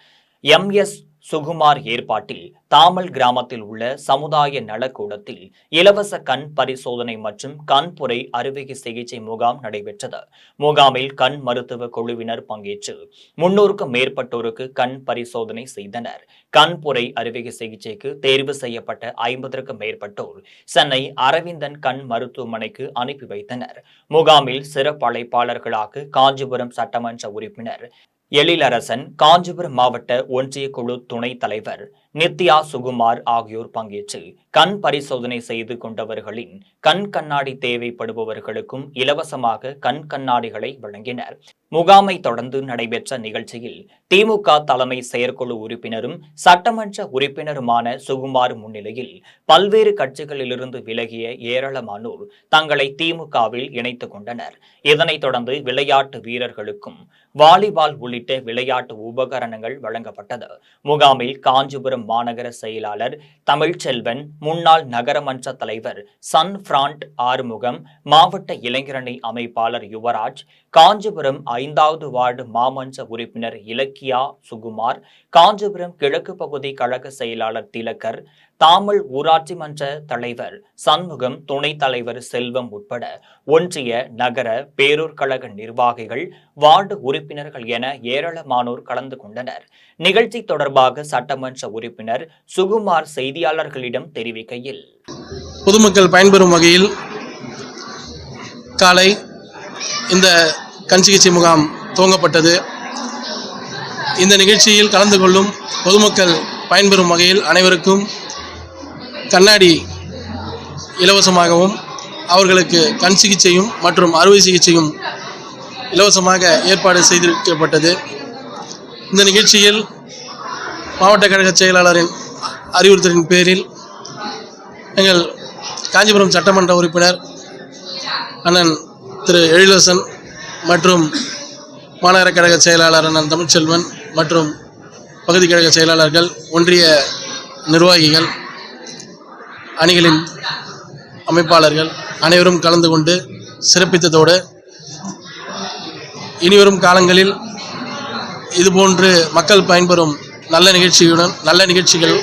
MS சுகுமார் ஏற்பாட்டில் தாமல் கிராமத்தில் உள்ள சமுதாய நலக்கூடத்தில் இலவச கண் பரிசோதனை மற்றும் கண்புரை அறுவை சிகிச்சை முகாம் நடைபெற்றது. முகாமில் கண் மருத்துவ குழுவினர் பங்கேற்று 300க்கும் மேற்பட்டோருக்கு கண் பரிசோதனை செய்தனர். கண்புரை அறுவை சிகிச்சைக்கு தேர்வு செய்யப்பட்ட 50க்கும் மேற்பட்டோர் சென்னை அரவிந்தன் கண் மருத்துவமனைக்கு அனுப்பி வைத்தனர். முகாமில் சிறப்பு அழைப்பாளர்களாக காஞ்சிபுரம் சட்டமன்ற உறுப்பினர் எழிலரசன், காஞ்சிபுரம் மாவட்ட ஒன்றிய குழு துணைத் தலைவர் நித்யா சுகுமார் ஆகியோர் பங்கேற்று கண் பரிசோதனை செய்து கொண்டவர்களின் கண் கண்ணாடி தேவைப்படுபவர்களுக்கும் இலவசமாக கண் கண்ணாடிகளை வழங்கினர். முகாமை தொடர்ந்து நடைபெற்ற நிகழ்ச்சியில் திமுக தலைமை செயற்குழு உறுப்பினரும் சட்டமன்ற உறுப்பினருமான சுகுமார் முன்னிலையில் பல்வேறு கட்சிகளிலிருந்து விலகிய ஏராளமானோர் தங்களை திமுகவில் இணைத்துக் கொண்டனர். இதனைத் தொடர்ந்து விளையாட்டு வீரர்களுக்கும் வாலிபால் உள்ளிட்ட விளையாட்டு உபகரணங்கள் வழங்கப்பட்டது. முகாமில் காஞ்சிபுரம் மாநகர செயலாளர் தமிழ்ச்செல்வன், முன்னாள் நகரமன்ற தலைவர் சன் பிராண்ட் ஆறுமுகம், மாவட்ட இளைஞரணி அமைப்பாளர் யுவராஜ், காஞ்சிபுரம் 5வது வார்டு மாமன்ற உறுப்பினர் இலக்கியா சுகுமார், காஞ்சிபுரம் கிழக்கு பகுதி கழக செயலாளர் திலகர், தாமல் ஊராட்சி மன்ற தலைவர் சண்முகம், துணைத் தலைவர் செல்வம் உட்பட ஒன்றிய நகர பேரூர் கழக நிர்வாகிகள், வார்டு உறுப்பினர்கள் என ஏராளமானோர் கலந்து கொண்டனர். நிகழ்ச்சி தொடர்பாக சட்டமன்ற உறுப்பினர் சுகுமார் செய்தியாளர்களிடம் தெரிவிக்கையில், பொதுமக்கள் பயன்பெறும் வகையில் காலை இந்த கண் சிகிச்சை முகாம் துவங்கப்பட்டது. இந்த நிகழ்ச்சியில் கலந்து கொள்ளும் பொதுமக்கள் பயன்பெறும் வகையில் அனைவருக்கும் கண்ணாடி இலவசமாகவும் அவர்களுக்கு கண் சிகிச்சையும் மற்றும் அறுவை சிகிச்சையும் இலவசமாக ஏற்பாடு செய்திருக்கப்பட்டது. இந்த நிகழ்ச்சியில் மாவட்ட கழக செயலாளரின் அறிவுறுத்தலின் பேரில் எங்கள் காஞ்சிபுரம் சட்டமன்ற உறுப்பினர் அண்ணன் திரு எழிலரசன் மற்றும் மாநகர கழக செயலாளர் அண்ணன் தமிழ்ச்செல்வன் மற்றும் பகுதி கழக செயலாளர்கள், ஒன்றிய நிர்வாகிகள், அணிகளின் அமைப்பாளர்கள் அனைவரும் கலந்து கொண்டு சிறப்பித்ததோடு இனிவரும் காலங்களில் இதுபோன்று மக்கள் பயன்பெறும் நல்ல நிகழ்ச்சிகள்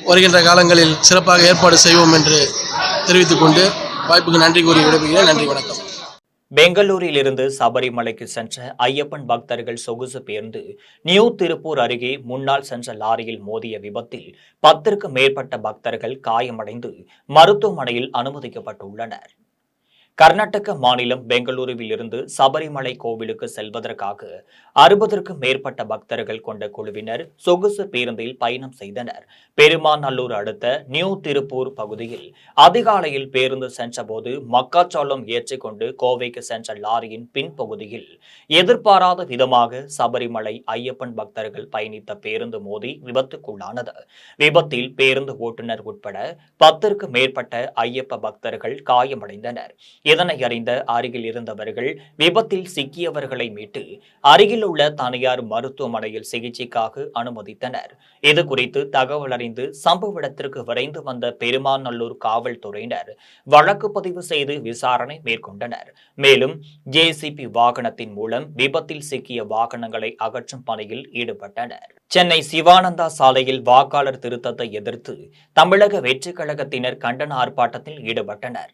வருகின்ற காலங்களில் சிறப்பாக ஏற்பாடு செய்வோம் என்று தெரிவித்துக் கொண்டு வாய்ப்புக்கு நன்றி கூறி விடைபெறுகிறேன். நன்றி, வணக்கம். பெங்களூரில் இருந்து சபரிமலைக்கு சென்ற ஐயப்பன் பக்தர்கள் சொகுசு பேருந்து நியூ திருப்பூர் அருகே முன்னால் சென்ற லாரியில் மோதிய விபத்தில் 10க்கும் மேற்பட்ட பக்தர்கள் காயமடைந்து மருத்துவமனையில் அனுமதிக்கப்பட்டுள்ளனர். கர்நாடக மாநிலம் பெங்களூருவில் இருந்து சபரிமலை கோவிலுக்கு செல்வதற்காக 60க்கும் மேற்பட்ட பக்தர்கள் கொண்ட குழுவினர் சொகுசு பேருந்தில் பயணம் செய்தனர். பெருமாநல்லூர் அடுத்த நியூ திருப்பூர் பகுதியில் அதிகாலையில் பேருந்து சென்றபோது மக்காச்சோளம் ஏற்றிக்கொண்டு கோவைக்கு சென்ற லாரியின் பின்பகுதியில் எதிர்பாராத விதமாக சபரிமலை ஐயப்பன் பக்தர்கள் பயணித்த பேருந்து மோதி விபத்துக்குள்ளானது. விபத்தில் பேருந்து ஓட்டுநர் உட்பட 10க்கும் மேற்பட்ட ஐயப்ப பக்தர்கள் காயமடைந்தனர். இதனை அறிந்த அருகில் இருந்தவர்கள் விபத்தில் சிக்கியவர்களை மீட்டு அருகில் உள்ள தனியார் மருத்துவமனையில் சிகிச்சைக்காக அனுமதித்தனர். இது குறித்து தகவல் அறிந்து சம்பவ இடத்திற்கு விரைந்து வந்த பெருமாநல்லூர் காவல்துறையினர் வழக்கு பதிவு செய்து விசாரணை மேற்கொண்டனர். மேலும் ஜேசிபி வாகனத்தின் மூலம் விபத்தில் சிக்கிய வாகனங்களை அகற்றும் பணியில் ஈடுபட்டனர். சென்னை சிவானந்தா சாலையில் வாக்காளர் திருத்தத்தை எதிர்த்து தமிழக வெற்றிக் கழகத்தினர் கண்டன ஆர்ப்பாட்டத்தில் ஈடுபட்டனர்.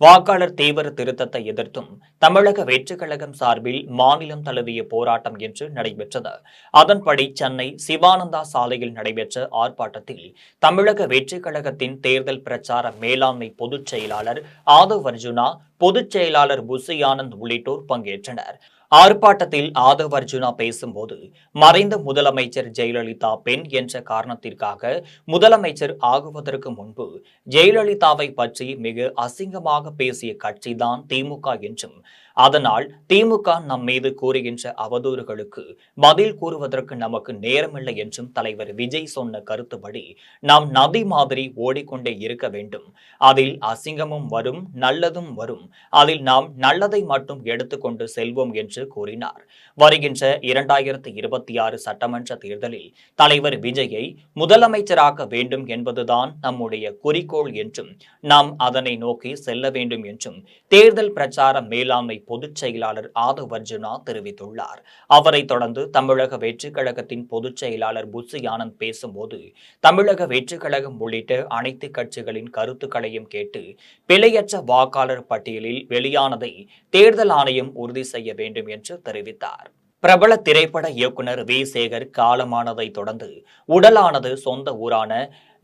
வாக்காளர் தீவிர திருத்தத்தை எதிர்த்தும் தமிழக வெற்றிக் கழகம் சார்பில் மாநிலம் தழுவிய போராட்டம் என்று நடைபெற்றது. அதன்படி சென்னை சிவானந்தா சாலையில் நடைபெற்ற ஆர்ப்பாட்டத்தில் தமிழக வெற்றிக் கழகத்தின் தேர்தல் பிரச்சார மேலாண்மை பொதுச் செயலாளர் ஆதவ் அர்ஜுனா, பொதுச் செயலாளர் புசி ஆனந்த் உள்ளிட்டோர் பங்கேற்றனர். ஆர்ப்பாட்டத்தில் ஆதவ் அர்ஜுனா பேசும்போது, மறைந்த முதலமைச்சர் ஜெயலலிதா பெண் என்ற காரணத்திற்காக முதலமைச்சர் ஆகுவதற்கு முன்பு ஜெயலலிதாவை பற்றி மிக அசிங்கமாக பேசிய கட்சிதான் திமுக என்றும், அதனால் திமுக நம் மீது கூறுகின்ற அவதூறுகளுக்கு பதில் கூறுவதற்கு நமக்கு நேரமில்லை என்றும் தலைவர் விஜய் சொன்ன கருத்துப்படி நாம் நதி மாதிரி ஓடிக்கொண்டே இருக்க வேண்டும். அதில் அசிங்கமும் வரும், நல்லதும் வரும். அதில் நாம் நல்லதை மட்டும் எடுத்துக்கொண்டு செல்வோம் என்று கூறினார். வருகின்ற 2026 சட்டமன்ற தேர்தலில் தலைவர் விஜயை முதலமைச்சராக்க வேண்டும் என்பதுதான் நம்முடைய குறிக்கோள் என்றும், நாம் அதனை நோக்கி செல்ல வேண்டும் என்றும் தேர்தல் பிரச்சார மேலாண்மை பொதுச் செயலாளர் ஆதவ் அர்ஜுனா தெரிவித்துள்ளார். அவரை தொடர்ந்து தமிழக வெற்றிக் கழகத்தின் பொதுச் செயலாளர் புசி ஆனந்த் பேசும்போது, தமிழக வெற்றிக் கழகம் உள்ளிட்ட அனைத்து கட்சிகளின் கருத்துக்களையும் கேட்டு பிழையற்ற வாக்காளர் பட்டியலில் வெளியானதை தேர்தல் ஆணையம் உறுதி செய்ய வேண்டும் என்று தெரிவித்தார். பிரபல திரைப்பட இயக்குனர் வி. சேகர் காலமானதை தொடர்ந்து உடலானது சொந்த ஊரான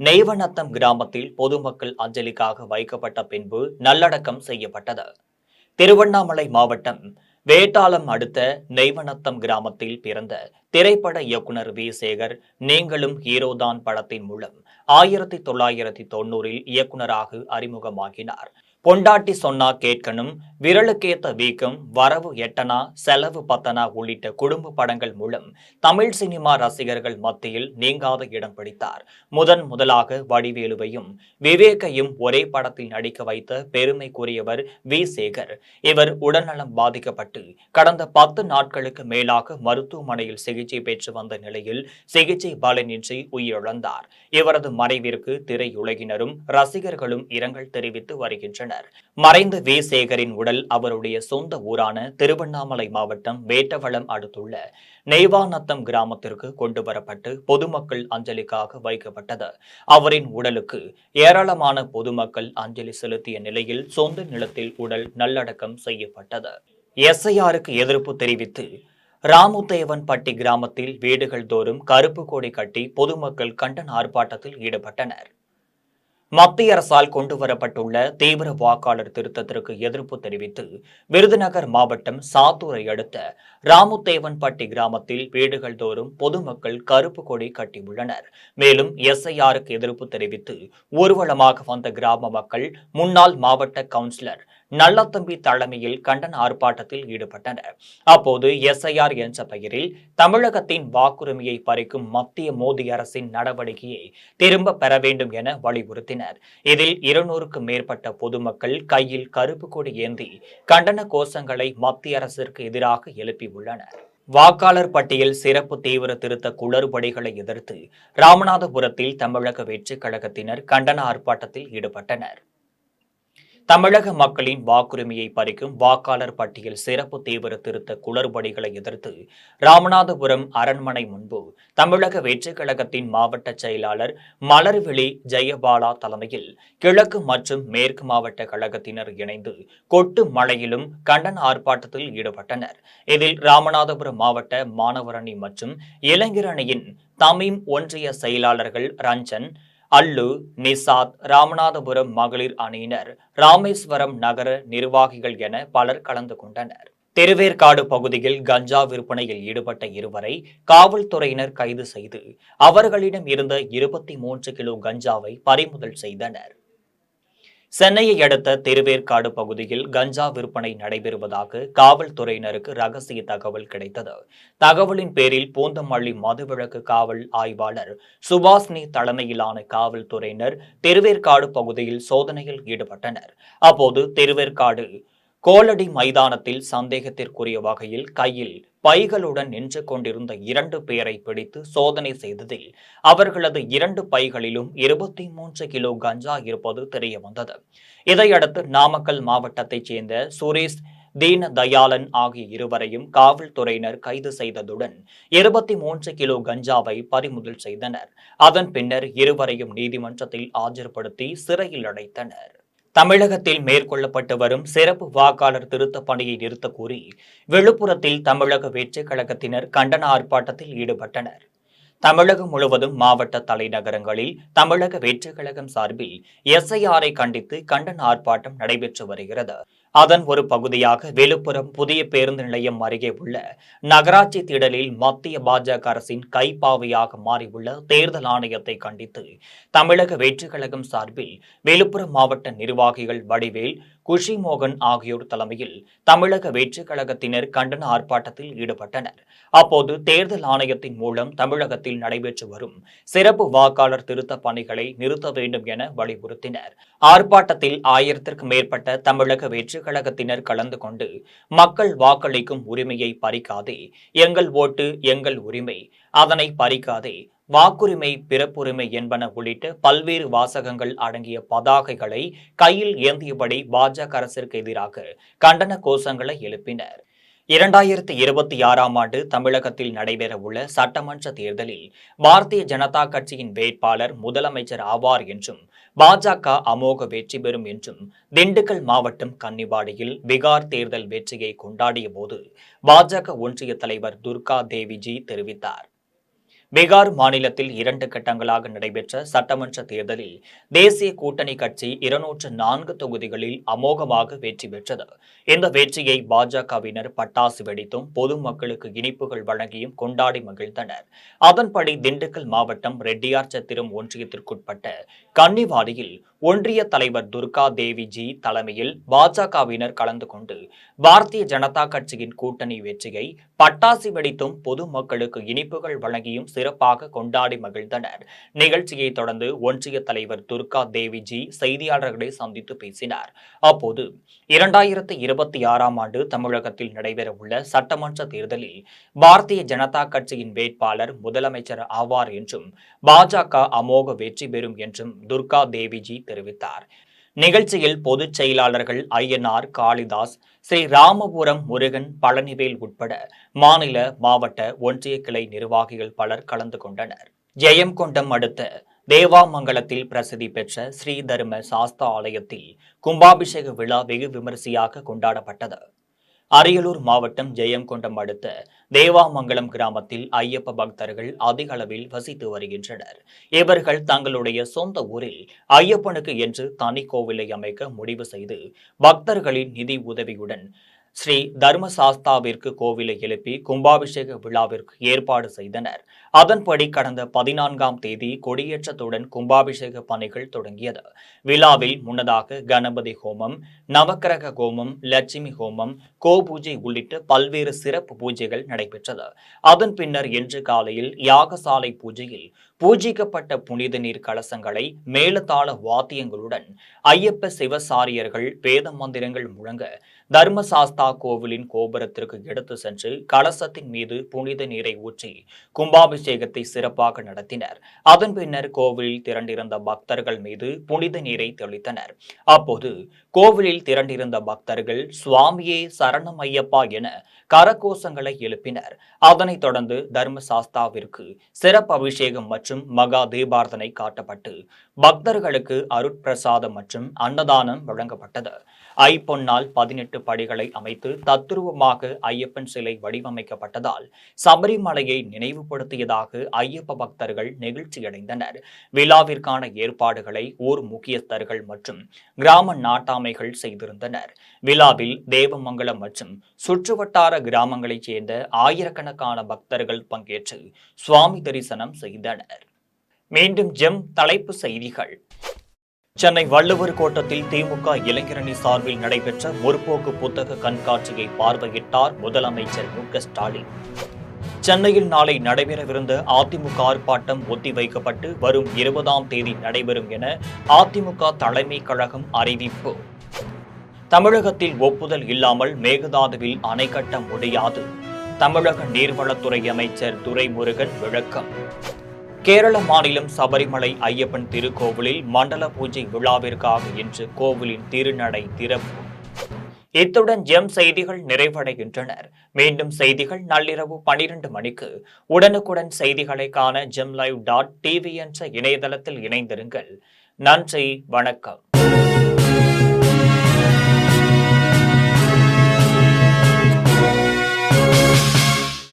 நெய்வநத்தம் கிராமத்தில் பொதுமக்கள் அஞ்சலிக்காக வைக்கப்பட்ட பின்பு நல்லடக்கம் செய்யப்பட்டது. திருவண்ணாமலை மாவட்டம் வேட்டாளம் அடுத்த நெய்வநத்தம் கிராமத்தில் பிறந்த திரைப்பட இயக்குனர் வி. சேகர் நீங்களும் ஹீரோதான் படத்தின் மூலம் 1990 இயக்குனராக அறிமுகமாகினார். பொண்டாட்டி சொன்னா கேட்கணும், விரலுக்கேத்த வீக்கம், வரவு எட்டனா, செலவு பத்தனா உள்ளிட்ட குடும்ப படங்கள் மூலம் தமிழ் சினிமா ரசிகர்கள் மத்தியில் நீங்காத இடம் பிடித்தார். முதலாக வடிவேலுவையும் விவேக்கையும் ஒரே படத்தில் நடிக்க வைத்த பெருமைக்குரியவர் வி. சேகர். இவர் உடல்நலம் பாதிக்கப்பட்டு கடந்த 10 நாட்களுக்கு மேலாக மருத்துவமனையில் சிகிச்சை பெற்று வந்த நிலையில் சிகிச்சை பலனின்றி உயிரிழந்தார். இவரது மறைவிற்கு திரையுலகினரும் ரசிகர்களும் இரங்கல் தெரிவித்து வருகின்றனர். மறைந்த வி. சேகரின் உடல் அவருடைய சொந்த ஊரான திருவண்ணாமலை மாவட்டம் வேட்டவளம் அடுத்துள்ள நெய்வாநத்தம் கிராமத்திற்கு கொண்டு வரப்பட்டு பொதுமக்கள் அஞ்சலிக்காக வைக்கப்பட்டது. அவரின் உடலுக்கு ஏராளமான பொதுமக்கள் அஞ்சலி செலுத்திய நிலையில் சொந்த நிலத்தில் உடல் நல்லடக்கம் செய்யப்பட்டது. எஸ்ஐஆருக்கு எதிர்ப்பு தெரிவித்து ராமுதேவன்பட்டி கிராமத்தில் வீடுகள் தோறும் கருப்பு கொடி கட்டி பொதுமக்கள் கண்டன ஆர்ப்பாட்டத்தில் ஈடுபட்டனர். மத்திய அரசால் கொண்டுவரப்பட்டுள்ள தீவிர வாக்காளர் திருத்தத்திற்கு எதிர்ப்பு தெரிவித்து விருதுநகர் மாவட்டம் சாத்தூரை அடுத்த ராமுதேவன்பட்டி கிராமத்தில் வீடுகள் தோறும் பொதுமக்கள் கருப்பு கொடி கட்டியுள்ளனர். மேலும் எஸ்ஐஆருக்கு எதிர்ப்பு தெரிவித்து ஊர்வலமாக வந்த கிராம மக்கள் முன்னாள் மாவட்ட கவுன்சிலர் நல்லத்தம்பி தலைமையில் கண்டன ஆர்ப்பாட்டத்தில் ஈடுபட்டனர். அப்போது எஸ்ஐஆர் என்ற பெயரில் தமிழகத்தின் வாக்குரிமையை பறிக்கும் மத்திய மோடி அரசின் நடவடிக்கையை திரும்ப பெற வேண்டும் என வலியுறுத்தினர். இதில் 200க்கும் மேற்பட்ட பொதுமக்கள் கையில் கருப்பு கொடி ஏந்தி கண்டன கோஷங்களை மத்திய அரசிற்கு எதிராக எழுப்பியுள்ளனர். வாக்காளர் பட்டியல் சிறப்பு தீவிர திருத்த குளறுபடிகளை எதிர்த்து ராமநாதபுரத்தில் தமிழக வெற்றிக் கழகத்தினர் கண்டன ஆர்ப்பாட்டத்தில் ஈடுபட்டனர். தமிழக மக்களின் வாக்குரிமையை பறிக்கும் வாக்காளர் பட்டியல் சிறப்பு தீவிர திருத்த குளறுபடிகளை எதிர்த்து ராமநாதபுரம் அரண்மனை முன்பு தமிழக வெற்றிக் கழகத்தின் மாவட்ட செயலாளர் மலர்விழி ஜெயபாலா தலைமையில் கிழக்கு மற்றும் மேற்கு மாவட்ட கழகத்தினர் இணைந்து கொட்டு மழையிலும் கண்டன ஆர்ப்பாட்டத்தில் ஈடுபட்டனர். இதில் ராமநாதபுரம் மாவட்ட மாணவரணி மற்றும் இளைஞரணியின் தமிழ் ஒன்றிய செயலாளர்கள் ரஞ்சன், அல்லு, நிசாத், ராமநாதபுரம் மகளிர் அணியினர், ராமேஸ்வரம் நகர நிர்வாகிகள் என பலர் கலந்து கொண்டனர். திருவேற்காடு பகுதியில் கஞ்சா விற்பனையில் ஈடுபட்ட 2வரை காவல்துறையினர் கைது செய்து அவர்களிடம் இருந்த 23 கிலோ கஞ்சாவை பறிமுதல் செய்தனர். சென்னையை அடுத்த திருவேற்காடு பகுதியில் கஞ்சா விற்பனை நடைபெறுவதாக காவல்துறையினருக்கு ரகசிய தகவல் கிடைத்தது. தகவலின் பேரில் பூந்தமல்லி மதுவிலக்கு காவல் ஆய்வாளர் சுபாஷினி தலைமையிலான காவல்துறையினர் திருவேற்காடு பகுதியில் சோதனையில் ஈடுபட்டனர். அப்போது திருவேற்காடு கோலடி மைதானத்தில் சந்தேகத்திற்குரிய வகையில் கையில் பைகளுடன் நின்று கொண்டிருந்த 2 பேரை பிடித்து சோதனை செய்ததில் அவர்களது 2 பைகளிலும் 23 கிலோ கஞ்சா இருப்பது தெரியவந்தது. இதையடுத்து நாமக்கல் மாவட்டத்தைச் சேர்ந்த சுரேஷ் தீனதயாளன் ஆகிய இருவரையும் காவல்துறையினர் கைது செய்ததுடன் 23 கிலோ கஞ்சாவை பறிமுதல் செய்தனர். அதன் பின்னர் இருவரையும் நீதிமன்றத்தில் ஆஜர்படுத்தி சிறையில் அடைத்தனர். தமிழகத்தில் மேற்கொள்ளப்பட்டு வரும் சிறப்பு வாக்காளர் திருத்த பணியை நிறுத்த கோரி விழுப்புரத்தில் தமிழக வெற்றிக் கழகத்தினர் கண்டன ஆர்ப்பாட்டத்தில் ஈடுபட்டனர். தமிழகம் முழுவதும் மாவட்ட தலைநகரங்களில் தமிழக வெற்றிக் கழகம் சார்பில் SIR-ஐ கண்டித்து கண்டன ஆர்ப்பாட்டம் நடைபெற்று வருகிறது. அதன் ஒரு பகுதியாக விழுப்புரம் புதிய பேருந்து நிலையம் அருகே உள்ள நகராட்சி திடலில் மத்திய பாஜக அரசின் கைப்பாவையாக மாறியுள்ள தேர்தல் ஆணையத்தை கண்டித்து தமிழக வெற்றிக் கழகம் சார்பில் விழுப்புரம் மாவட்ட நிர்வாகிகள் வடிவேல், குஷிமோகன் ஆகியோர் தலைமையில் தமிழக வெற்றிக் கழகத்தினர் கண்டன ஆர்ப்பாட்டத்தில் ஈடுபட்டனர். அப்போது தேர்தல் ஆணையத்தின் மூலம் தமிழகத்தில் நடைபெற்று வரும் சிறப்பு வாக்காளர் திருத்த பணிகளை நிறுத்த வேண்டும் என வலியுறுத்தினர். ஆர்ப்பாட்டத்தில் 1000க்கும் மேற்பட்ட தமிழக வெற்றிக் கழகத்தினர் கலந்து கொண்டு மக்கள் வாக்களிக்கும் உரிமையை பறிக்காதே, எங்கள் ஓட்டு எங்கள் உரிமை, அதனை பறிக்காதே, வாக்குரிமை பிறப்புரிமை என்பன உள்ளிட்ட பல்வேறு வாசகங்கள் அடங்கிய பதாகைகளை கையில் ஏந்தியபடி பாஜக அரசிற்கு எதிராக கண்டன கோஷங்களை எழுப்பினர். 2026ஆம் ஆண்டு தமிழகத்தில் நடைபெறவுள்ள சட்டமன்ற தேர்தலில் பாரதிய ஜனதா கட்சியின் வேட்பாளர் முதலமைச்சர் ஆவார் என்றும் பாஜக அமோக வெற்றி பெறும் என்றும் திண்டுக்கல் மாவட்டம் கன்னிவாடியில் பீகார் தேர்தல் வெற்றியை கொண்டாடிய போது பாஜக ஒன்றிய தலைவர் துர்கா தேவிஜி தெரிவித்தார். பீகார் மாநிலத்தில் 2 கட்டங்களாக நடைபெற்ற சட்டமன்ற தேர்தலில் தேசிய கூட்டணி கட்சி 204 தொகுதிகளில் அமோகமாக வெற்றி பெற்றது. இந்த வெற்றியை பாஜகவினர் பட்டாசு வெடித்தும் பொதுமக்களுக்கு இனிப்புகள் வழங்கியும் கொண்டாடி மகிழ்ந்தனர். அதன்படி திண்டுக்கல் மாவட்டம் ரெட்டியார் சத்திரம் ஒன்றியத்திற்குட்பட்ட கன்னிவாடியில் ஒன்றிய தலைவர் துர்கா தேவிஜி தலைமையில் பாஜகவினர் கலந்து கொண்டு பாரதிய ஜனதா கட்சியின் கூட்டணி வெற்றியை பட்டாசு வெடித்தும் பொதுமக்களுக்கு இனிப்புகள் வழங்கியும் சிறப்பாக கொண்டாடி மகிழ்ந்தனர். நிகழ்ச்சியை தொடர்ந்து ஒன்றிய தலைவர் துர்கா தேவிஜி செய்தியாளர்களை சந்தித்து பேசினார். அப்போது 2026ஆம் ஆண்டு தமிழகத்தில் நடைபெறவுள்ள சட்டமன்ற தேர்தலில் பாரதிய ஜனதா கட்சியின் வேட்பாளர் முதலமைச்சர் ஆவார் என்றும் பாஜக அமோக வெற்றி பெறும் என்றும் துர்கா தேவிஜி தெரிவித்தார். நிகழ்ச்சியில் பொதுச் செயலாளர்கள் ஐயனார், காளிதாஸ், ஸ்ரீ ராமபுரம் முருகன், பழனிவேல் உட்பட மாநில, மாவட்ட, ஒன்றிய கிளை நிர்வாகிகள் பலர் கலந்து கொண்டனர். ஜெயங்கொண்டம் அடுத்த தேவாமங்கலத்தில் பிரசித்தி பெற்ற ஸ்ரீ தர்ம சாஸ்தா ஆலயத்தில் கும்பாபிஷேக விழா வெகு விமரிசையாக கொண்டாடப்பட்டது. அரியலூர் மாவட்டம் ஜெயங்கொண்டம் அடுத்த தேவாமங்கலம் கிராமத்தில் ஐயப்ப பக்தர்கள் அதிக அளவில் வசித்து வருகின்றனர். இவர்கள் தங்களுடைய சொந்த ஊரில் ஐயப்பனுக்கு என்று தனி கோவிலை அமைக்க முடிவு செய்து பக்தர்களின் நிதி உதவியுடன் ஸ்ரீ தர்மசாஸ்தாவிற்கு கோவிலை எழுப்பி கும்பாபிஷேக விழாவிற்கு ஏற்பாடு செய்தனர். அதன்படி கடந்த 14ஆம் தேதி கொடியேற்றத்துடன் கும்பாபிஷேக பணிகள் தொடங்கியது. விழாவில் முன்னதாக கணபதி ஹோமம், நவக்கிரக ஹோமம், லட்சுமி ஹோமம், கோபூஜை உள்ளிட்ட பல்வேறு சிறப்பு பூஜைகள் நடைபெற்றது. அதன் பின்னர் இன்று காலையில் யாகசாலை பூஜையில் பூஜிக்கப்பட்ட புனித நீர் கலசங்களை மேலதாள வாத்தியங்களுடன் ஐயப்ப சிவசாரியர்கள் வேத மந்திரங்கள் முழங்க தர்மசாஸ்தா கோவிலின் கோபுரத்திற்கு எடுத்து சென்று கலசத்தின் மீது புனித நீரை ஊற்றி கும்பாபிஷேகத்தை சிறப்பாக நடத்தினர். அதன் பின்னர் கோவிலில் திரண்டிருந்த பக்தர்கள் மீது புனித நீரை தெளித்தனர். அப்போது கோவிலில் திரண்டிருந்த பக்தர்கள் சுவாமியே சரணம் ஐயப்பா என கரகோஷங்களை எழுப்பினர். அதனைத் தொடர்ந்து தர்மசாஸ்தாவிற்கு சிறப்பு அபிஷேகம் மற்றும் மகா தீபார்த்தனை காட்டப்பட்டு பக்தர்களுக்கு அருட்பிரசாதம் மற்றும் அன்னதானம் வழங்கப்பட்டது. ஐப்பொன்னால் 18 படிகளை அமைத்து தத்துருவமாக ஐயப்பன் சிலை வடிவமைக்கப்பட்டதால் சபரிமலையை நினைவுபடுத்தியதாக ஐயப்ப பக்தர்கள் நெகிழ்ச்சியடைந்தனர். விழாவிற்கான ஏற்பாடுகளை ஊர் முக்கியஸ்தர்கள் மற்றும் கிராம நாட்டாமைகள் செய்திருந்தனர். விழாவில் தேவமங்கலம் மற்றும் சுற்றுவட்டார கிராமங்களைச் சேர்ந்த ஆயிரக்கணக்கான பக்தர்கள் பங்கேற்று சுவாமி தரிசனம் செய்தனர். மீண்டும் ஜெம் தலைப்பு செய்திகள். சென்னை வள்ளுவர் கோட்டத்தில் திமுக இளைஞரணி சார்பில் நடைபெற்ற முற்போக்கு புத்தக கண்காட்சியை பார்வையிட்டார் முதலமைச்சர் மு.க.ஸ்டாலின். சென்னையில் நாளை நடைபெறவிருந்த அதிமுக ஆர்ப்பாட்டம் ஒத்திவைக்கப்பட்டு வரும் 20ஆம் தேதி நடைபெறும் என அதிமுக தலைமை கழகம் அறிவிப்பு. தமிழகத்தில் ஒப்புதல் இல்லாமல் மேகதாதுவில் அணை கட்ட முடியாது. தமிழக நீர்வளத்துறை அமைச்சர் துரைமுருகன் விளக்கம். கேரள மாநிலம் சபரிமலை ஐயப்பன் திருக்கோவிலில் மண்டல பூஜை விழாவிற்காக இன்று கோவிலின் திருநடை திறப்பு. இத்துடன் ஜெம் செய்திகள் நிறைவடைகின்றனர். மீண்டும் செய்திகள் நள்ளிரவு 12 மணிக்கு. உடனுக்குடன் செய்திகளை காண gemlive.tv என்ற இணையதளத்தில் இணைந்திருங்கள். நன்றி, வணக்கம்.